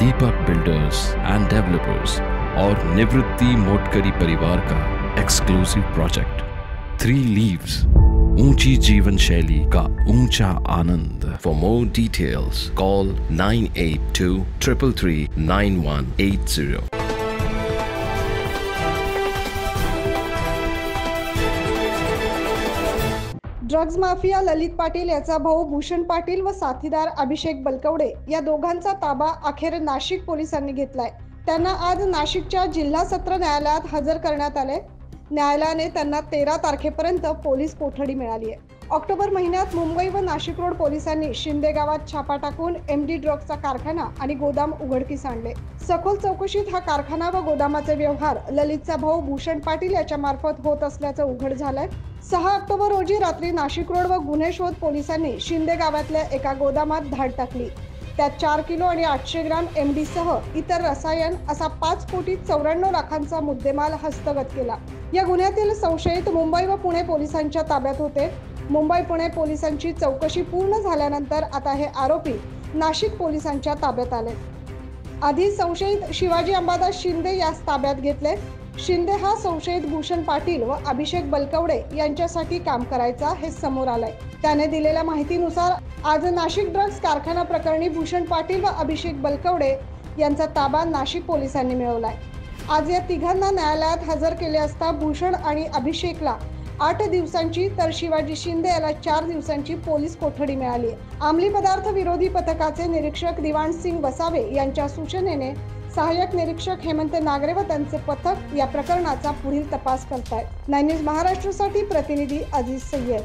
Deepak builders end developers और निवृत्ति मोटकरी परिवार का एक्सक्लूसिव प्रोजेक्ट 3 लीव्स, ऊंची जीवन शैली का ऊंचा आनंद। For more details call 9823339180। Drugs mafia Lalit Patil याचा भाऊ भूषण पाटील व साथीदार अभिषेक बलकवडे या दोघांचा ताबा अखेर नाशिक पोलिसांनी घेतलाय। त्यांना आज नाशिकच्या जिल्हा सत्र न्यायालयात हजर करण्यात आले। न्यायालयाने त्यांना 13 तारखेपर्यंत पोलीस कोठडी मिळाली आहे। ऑक्टोबर महिन्यात मुंबई व नाशिक रोड पोलिसांनी शिंदे गावात छापा टाकून MD ड्रग्जचा कारखाना आणि गोदाम उघडकीस आणले। सखोल चौकशीत हा कारखाना व गोदामाचे व्यवहार ललितचा भाऊ भूषण पाटील याच्या मार्फत होत असल्याचं उघड झालंय। 6 ऑक्टोबर रोजी रात्री नाशिक रोड व गुन्हे शोध पोलिसांनी शिंदे गावातल्या एका गोदामात धाड टाकली। त्यात 4 किलो आणि 800 ग्राम MD सह इतर रसायन असा 5 कोटी 94 लाखांचा मुद्देमाल हस्तगत केला। या गुन्ह्यातील संशयित मुंबई व पुणे पोलिसांच्या ताब्यात होते। मुंबई पुणे पोलिसांची चौकशी पूर्ण झाल्यानंतर आता हे आरोपी नाशिक पोलिसांच्या ताब्यात आले। आधी संशयित शिवाजी अंबादास शिंदे यास ताब्यात घेतले। शिंदे हा संशयित भूषण पाटील व अभिषेक बलकवडे यांच्यासाठी काम करायचा हे समोर आलंय। त्याने दिलेल्या माहितीनुसार आज नाशिक ड्रग्ज कारखाना प्रकरणी भूषण पाटील व अभिषेक बलकवडे यांचा ताबा नाशिक पोलिसांनी मिळवलाय। आज या तिघांना न्यायालयात हजर केले असता भूषण आणि अभिषेकला 8 दिवसांची तर शिवाजी शिंदे याला 4 दिवसांची पोलीस कोठडी मिळाली। अंमली पदार्थ विरोधी पथकाचे निरीक्षक दिवाण सिंग वसावे यांच्या सूचनेने सहाय्यक निरीक्षक हेमंत नागरे व त्यांचे पथक या प्रकरणाचा पुढील तपास करतायत। 9 न्यूज महाराष्ट्रासाठी प्रतिनिधी अजीज सय्यद।